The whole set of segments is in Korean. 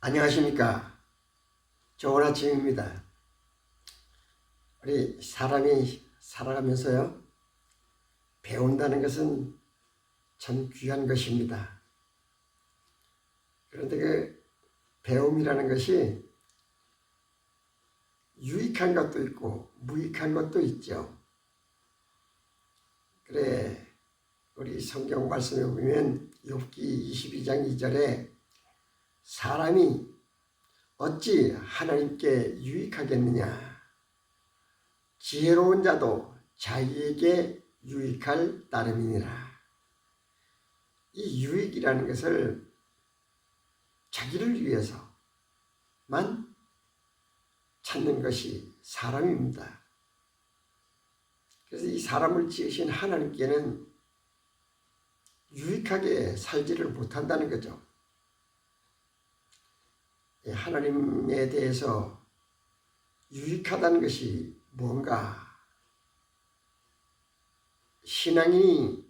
안녕하십니까. 좋은 아침입니다. 우리 사람이 살아가면서요, 배운다는 것은 참 귀한 것입니다. 그런데 그 배움이라는 것이 유익한 것도 있고 무익한 것도 있죠. 그래, 우리 성경 말씀에 보면 욥기 22장 2절에 사람이 어찌 하나님께 유익하겠느냐, 지혜로운 자도 자기에게 유익할 따름이니라. 이 유익이라는 것을 자기를 위해서만 찾는 것이 사람입니다. 그래서 이 사람을 지으신 하나님께는 유익하게 살지를 못한다는 거죠. 하나님에 대해서 유익하다는 것이 뭔가? 신앙인이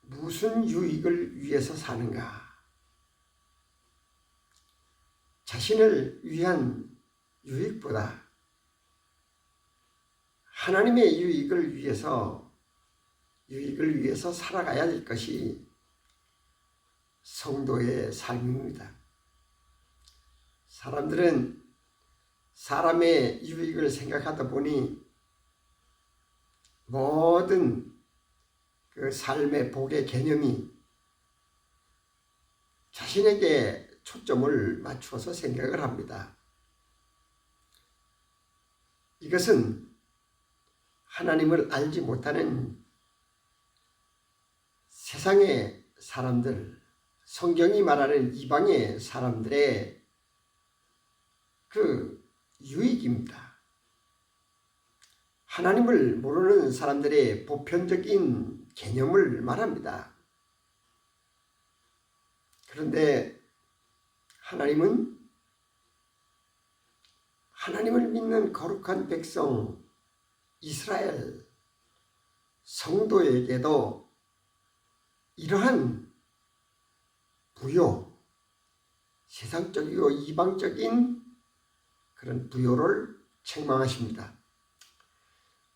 무슨 유익을 위해서 사는가? 자신을 위한 유익보다 하나님의 유익을 위해서 살아가야 될 것이 성도의 삶입니다. 사람들은 사람의 유익을 생각하다 보니 모든 그 삶의 복의 개념이 자신에게 초점을 맞추어서 생각을 합니다. 이것은 하나님을 알지 못하는 세상의 사람들, 성경이 말하는 이방의 사람들의 그 유익입니다. 하나님을 모르는 사람들의 보편적인 개념을 말합니다. 그런데 하나님을 믿는 거룩한 백성 이스라엘 성도에게도 이러한 부요, 세상적이고 이방적인 그런 부요를 책망하십니다.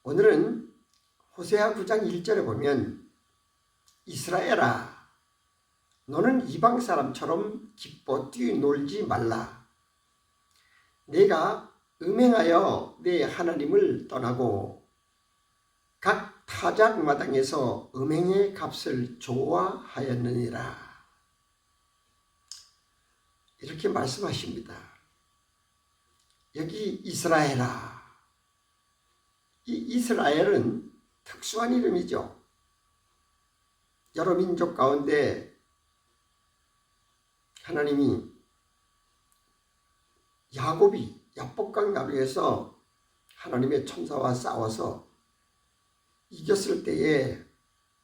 오늘은 호세아 9장 1절에 보면 이스라엘아, 너는 이방 사람처럼 기뻐 뛰놀지 말라. 내가 음행하여 내 하나님을 떠나고 각 타작 마당에서 음행의 값을 좋아하였느니라. 이렇게 말씀하십니다. 여기 이스라엘아, 이 이스라엘은 특수한 이름이죠. 여러 민족 가운데 하나님이 야복강 나루에서 하나님의 천사와 싸워서 이겼을 때에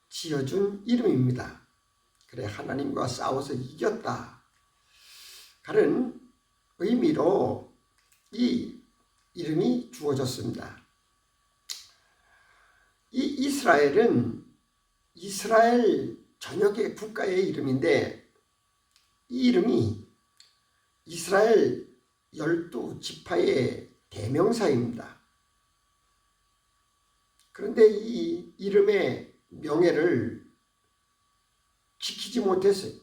지어준 이름입니다. 그래, 하나님과 싸워서 이겼다 하는 의미로 이 이름이 주어졌습니다. 이 이스라엘은 이스라엘 전역의 국가의 이름인데 이 이름이 이스라엘 12지파의 대명사입니다. 그런데 이 이름의 명예를 지키지 못했어요.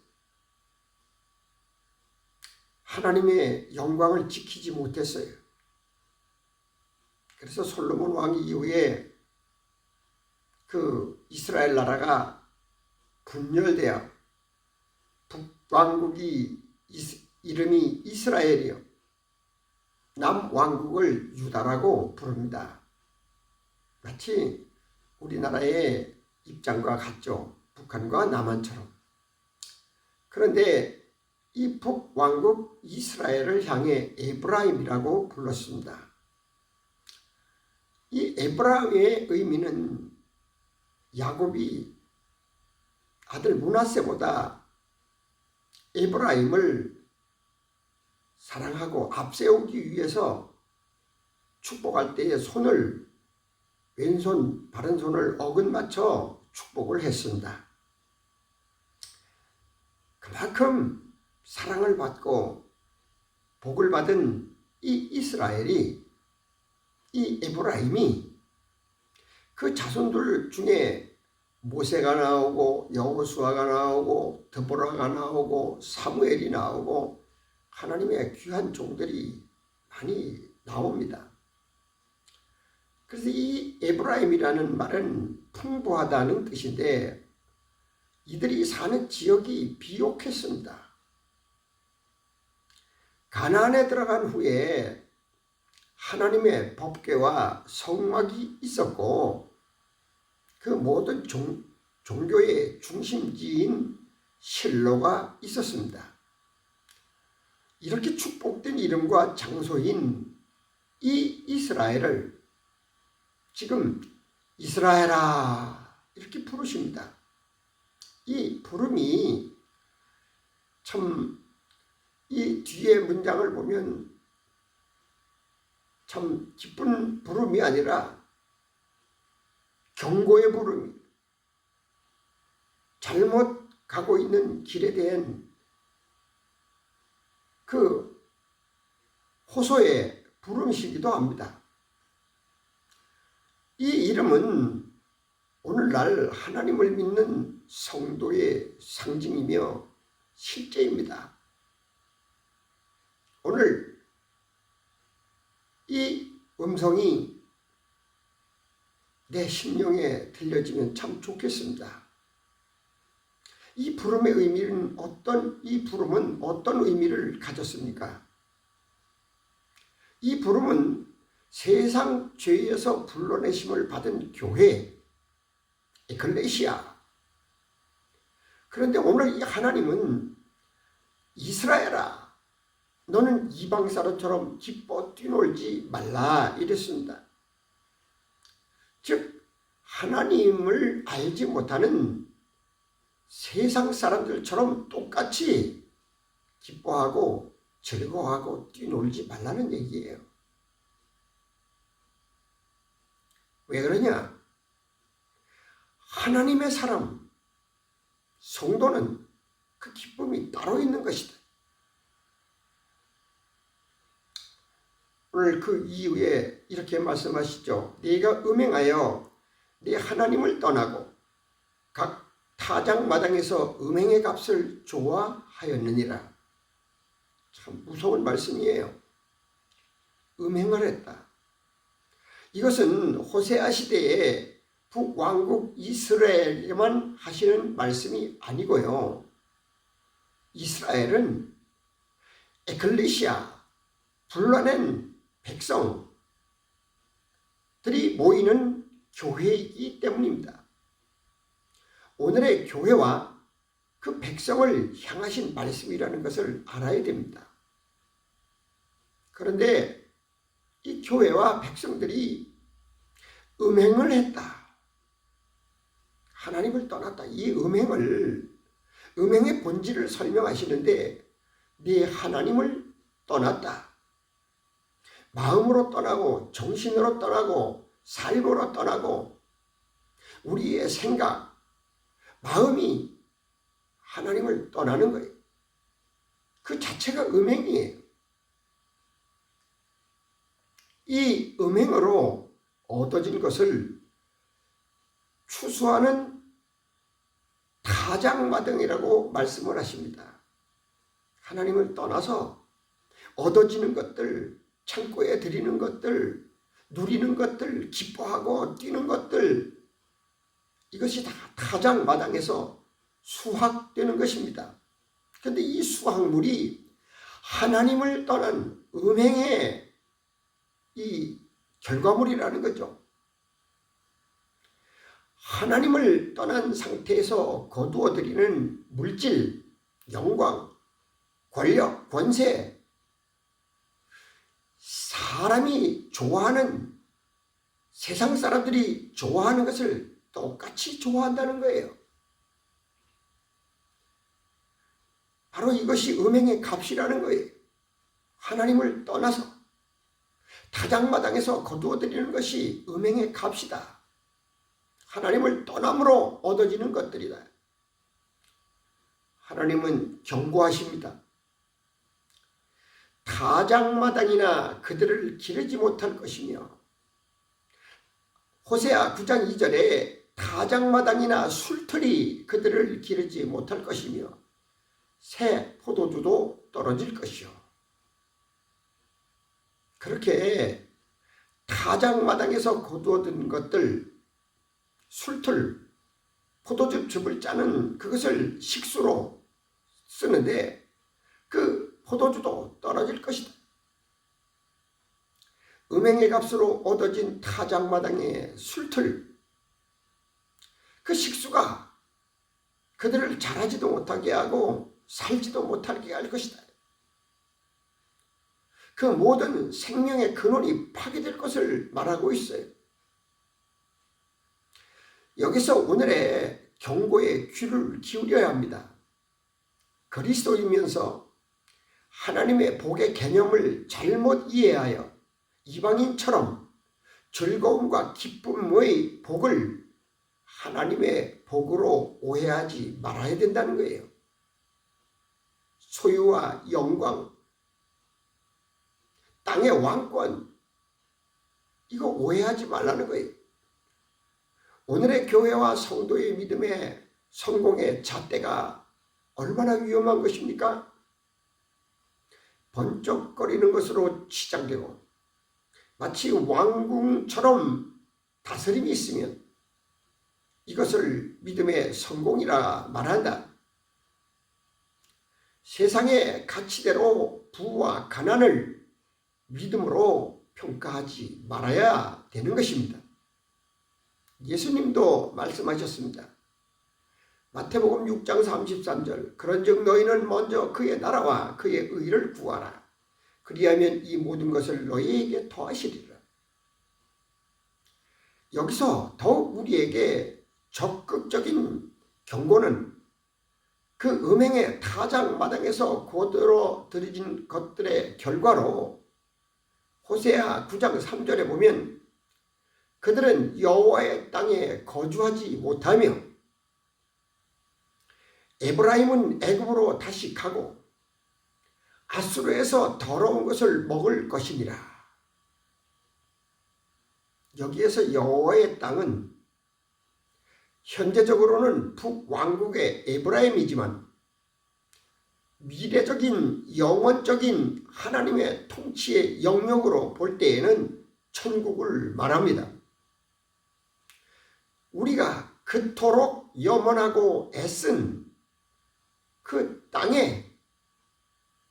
하나님의 영광을 지키지 못했어요. 그래서 솔로몬 왕 이후에 그 이스라엘 나라가 분열되어 북왕국이 이름이 이스라엘이요, 남왕국을 유다라고 부릅니다. 마치 우리나라의 입장과 같죠. 북한과 남한처럼. 그런데 이 북왕국 이스라엘을 향해 에브라임이라고 불렀습니다. 이 에브라임의 의미는 야곱이 아들 므낫세보다 에브라임을 사랑하고 앞세우기 위해서 축복할 때에 왼손, 바른손을 어긋맞춰 축복을 했습니다. 그만큼 사랑을 받고 복을 받은 이 이스라엘이, 이 에브라임이 그 자손들 중에 모세가 나오고 여호수아가 나오고 드보라가 나오고 사무엘이 나오고 하나님의 귀한 종들이 많이 나옵니다. 그래서 이 에브라임이라는 말은 풍부하다는 뜻인데 이들이 사는 지역이 비옥했습니다. 가나안에 들어간 후에 하나님의 법궤와 성막이 있었고 그 모든 종교의 중심지인 실로가 있었습니다. 이렇게 축복된 이름과 장소인 이 이스라엘을 지금 이스라엘아 이렇게 부르십니다. 이 부름이 참 이 뒤에 문장을 보면 참 기쁜 부름이 아니라 경고의 부름이, 잘못 가고 있는 길에 대한 그 호소의 부름이시기도 합니다. 이 이름은 오늘날 하나님을 믿는 성도의 상징이며 실제입니다. 오늘 이 음성이 내 심령에 들려지면 참 좋겠습니다. 이 부름의 의미는 이 부름은 어떤 의미를 가졌습니까? 이 부름은 세상 죄에서 불러내심을 받은 교회, 에클레시아. 그런데 오늘 이 하나님은 이스라엘아, 너는 이방 사람처럼 기뻐 뛰놀지 말라 이랬습니다. 즉 하나님을 알지 못하는 세상 사람들처럼 똑같이 기뻐하고 즐거워하고 뛰놀지 말라는 얘기예요. 왜 그러냐? 하나님의 사람, 성도는 그 기쁨이 따로 있는 것이다. 오늘 그 이후에 이렇게 말씀하시죠. 네가 음행하여 네 하나님을 떠나고 각 타작마당에서 음행의 값을 좋아하였느니라. 참 무서운 말씀이에요. 음행을 했다. 이것은 호세아 시대에 북왕국 이스라엘에만 하시는 말씀이 아니고요. 이스라엘은 에클레시아, 불러낸 백성들이 모이는 교회이기 때문입니다. 오늘의 교회와 그 백성을 향하신 말씀이라는 것을 알아야 됩니다. 그런데 이 교회와 백성들이 음행을 했다. 하나님을 떠났다. 이 음행의 본질을 설명하시는데 네 하나님을 떠났다. 마음으로 떠나고 정신으로 떠나고 삶으로 떠나고 우리의 생각, 마음이 하나님을 떠나는 거예요. 그 자체가 음행이에요. 이 음행으로 얻어진 것을 추수하는 타작마당이라고 말씀을 하십니다. 하나님을 떠나서 얻어지는 것들, 창고에 드리는 것들, 누리는 것들, 기뻐하고 뛰는 것들, 이것이 다 타작마당에서 수확되는 것입니다. 그런데 이 수확물이 하나님을 떠난 음행의 이 결과물이라는 거죠. 하나님을 떠난 상태에서 거두어들이는 물질, 영광, 권력, 권세, 사람이 좋아하는, 세상 사람들이 좋아하는 것을 똑같이 좋아한다는 거예요. 바로 이것이 음행의 값이라는 거예요. 하나님을 떠나서 타작마당에서 거두어들이는 것이 음행의 값이다. 하나님을 떠남으로 얻어지는 것들이다. 하나님은 경고하십니다. 타작마당이나 그들을 기르지 못할 것이며, 호세아 9장 2절에 타작마당이나 술틀이 그들을 기르지 못할 것이며 새 포도주도 떨어질 것이요. 그렇게 타작마당에서 거두어든 것들, 술틀, 포도즙을 짜는 그것을 식수로 쓰는데 그 포도주도 떨어질 것이다. 음행의 값으로 얻어진 타작마당의 술틀, 그 식수가 그들을 자라지도 못하게 하고 살지도 못하게 할 것이다. 그 모든 생명의 근원이 파괴될 것을 말하고 있어요. 여기서 오늘의 경고에 귀를 기울여야 합니다. 그리스도이면서 하나님의 복의 개념을 잘못 이해하여 이방인처럼 즐거움과 기쁨의 복을 하나님의 복으로 오해하지 말아야 된다는 거예요. 소유와 영광, 땅의 왕권, 이거 오해하지 말라는 거예요. 오늘의 교회와 성도의 믿음의 성공의 잣대가 얼마나 위험한 것입니까? 번쩍거리는 것으로 치장되고 마치 왕궁처럼 다스림이 있으면 이것을 믿음의 성공이라 말한다. 세상의 가치대로 부와 가난을 믿음으로 평가하지 말아야 되는 것입니다. 예수님도 말씀하셨습니다. 마태복음 6장 33절, 그런즉 너희는 먼저 그의 나라와 그의 의를 구하라. 그리하면 이 모든 것을 너희에게 더하시리라. 여기서 더욱 우리에게 적극적인 경고는 그 음행의 타작마당에서 거두어들인 것들의 결과로 호세아 9장 3절에 보면 그들은 여호와의 땅에 거주하지 못하며 에브라임은 애굽으로 다시 가고 아수르에서 더러운 것을 먹을 것이니라. 여기에서 여호와의 땅은 현재적으로는 북왕국의 에브라임이지만 미래적인 영원적인 하나님의 통치의 영역으로 볼 때에는 천국을 말합니다. 우리가 그토록 염원하고 애쓴 그 땅에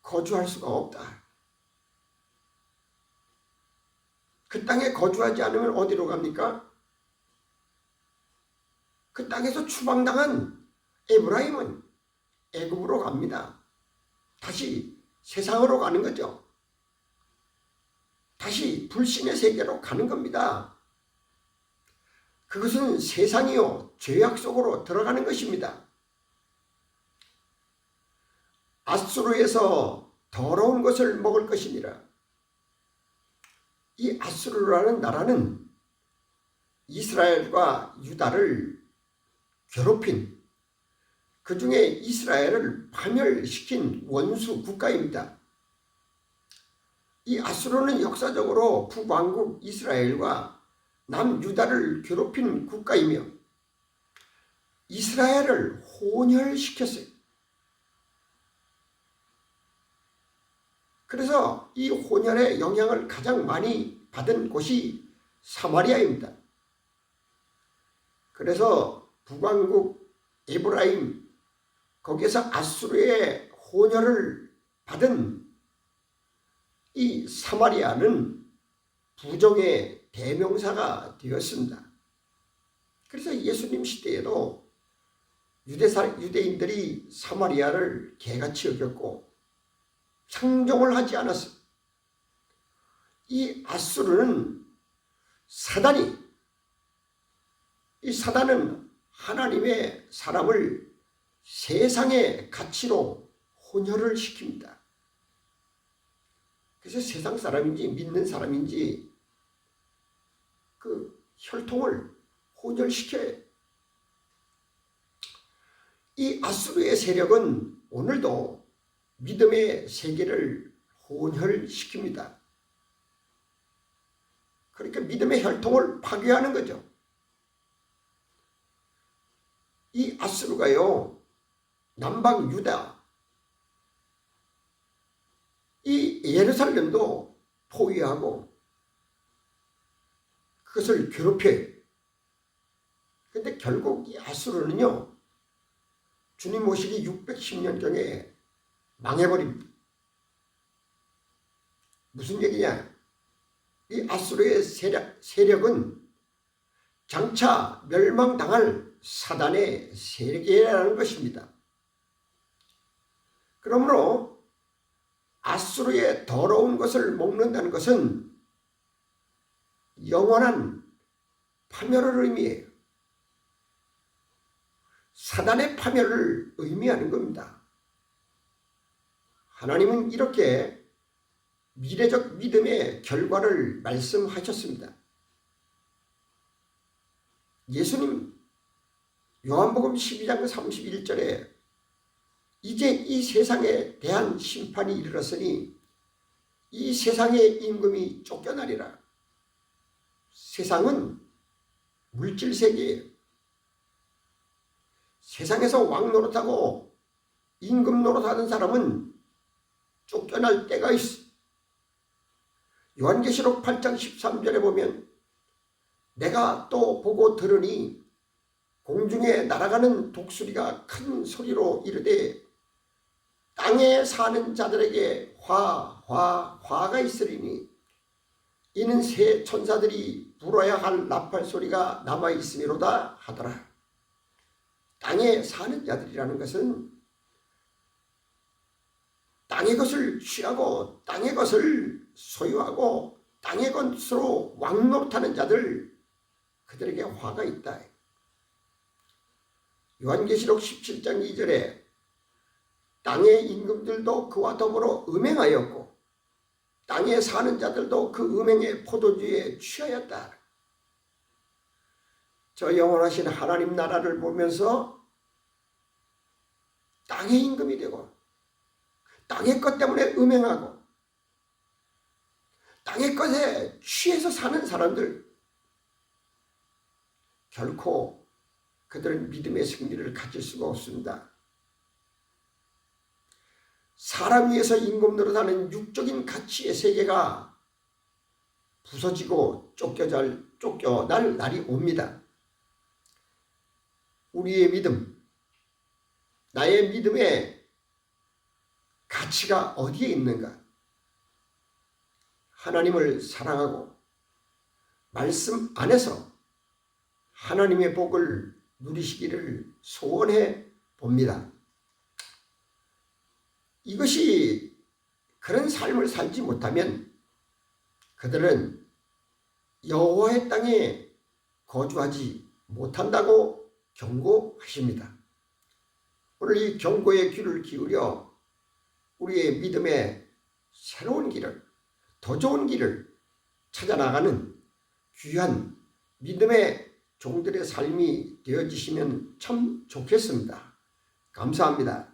거주할 수가 없다. 그 땅에 거주하지 않으면 어디로 갑니까? 그 땅에서 추방당한 에브라임은 애굽으로 갑니다. 다시 세상으로 가는 거죠. 다시 불신의 세계로 가는 겁니다. 그것은 세상이요 죄악 속으로 들어가는 것입니다. 아수르에서 더러운 것을 먹을 것이니라. 이 아수르라는 나라는 이스라엘과 유다를 괴롭힌, 그 중에 이스라엘을 파멸시킨 원수 국가입니다. 이 아수르는 역사적으로 북왕국 이스라엘과 남유다를 괴롭힌 국가이며 이스라엘을 혼혈시켰어요. 그래서 이 혼혈의 영향을 가장 많이 받은 곳이 사마리아입니다. 그래서 북왕국 에브라임, 거기에서 아수르의 혼혈을 받은 이 사마리아는 부정의 대명사가 되었습니다. 그래서 예수님 시대에도 유대인들이 사마리아를 개같이 여겼고 상종을 하지 않았어요. 이 아수르는 이 사단은 하나님의 사람을 세상의 가치로 혼혈을 시킵니다. 그래서 세상 사람인지 믿는 사람인지 그 혈통을 혼혈시켜요. 이 아수르의 세력은 오늘도 믿음의 세계를 혼혈시킵니다. 그러니까 믿음의 혈통을 파괴하는 거죠. 이 아수르가요, 남방 유다, 이 예루살렘도 포위하고 그것을 괴롭혀요. 근데 결국 이 아수르는요, 주님 오시기 610년경에 망해버립니다. 무슨 얘기냐? 이 아수르의 세력은 장차 멸망당할 사단의 세력이라는 것입니다. 그러므로 아수르의 더러운 것을 먹는다는 것은 영원한 파멸을 의미해요. 사단의 파멸을 의미하는 겁니다. 하나님은 이렇게 미래적 믿음의 결과를 말씀하셨습니다. 예수님 요한복음 12장 31절에 이제 이 세상에 대한 심판이 이르렀으니 이 세상의 임금이 쫓겨나리라. 세상은 물질세계예요. 세상에서 왕 노릇하고 임금 노릇하는 사람은 쫓겨날 때가 있어. 요한계시록 8장 13절에 보면 내가 또 보고 들으니 공중에 날아가는 독수리가 큰 소리로 이르되 땅에 사는 자들에게 화가 있으리니 이는 새 천사들이 불어야 할 나팔 소리가 남아있음이로다 하더라. 땅에 사는 자들이라는 것은 땅의 것을 취하고 땅의 것을 소유하고 땅의 것으로 왕노릇하는 자들, 그들에게 화가 있다. 요한계시록 17장 2절에 땅의 임금들도 그와 더불어 음행하였고 땅에 사는 자들도 그 음행의 포도주에 취하였다. 저 영원하신 하나님 나라를 보면서 땅의 임금이 되고 땅의 것 때문에 음행하고 땅의 것에 취해서 사는 사람들, 결코 그들은 믿음의 승리를 가질 수가 없습니다. 사람 위에서 임금 노릇하는 육적인 가치의 세계가 부서지고 쫓겨날 날이 옵니다. 우리의 믿음, 나의 믿음의 가치가 어디에 있는가? 하나님을 사랑하고 말씀 안에서 하나님의 복을 누리시기를 소원해 봅니다. 이것이 그런 삶을 살지 못하면 그들은 여호와의 땅에 거주하지 못한다고 경고하십니다. 오늘 이 경고의 귀를 기울여 우리의 믿음의 새로운 길을, 더 좋은 길을 찾아나가는 귀한 믿음의 종들의 삶이 되어지시면 참 좋겠습니다. 감사합니다.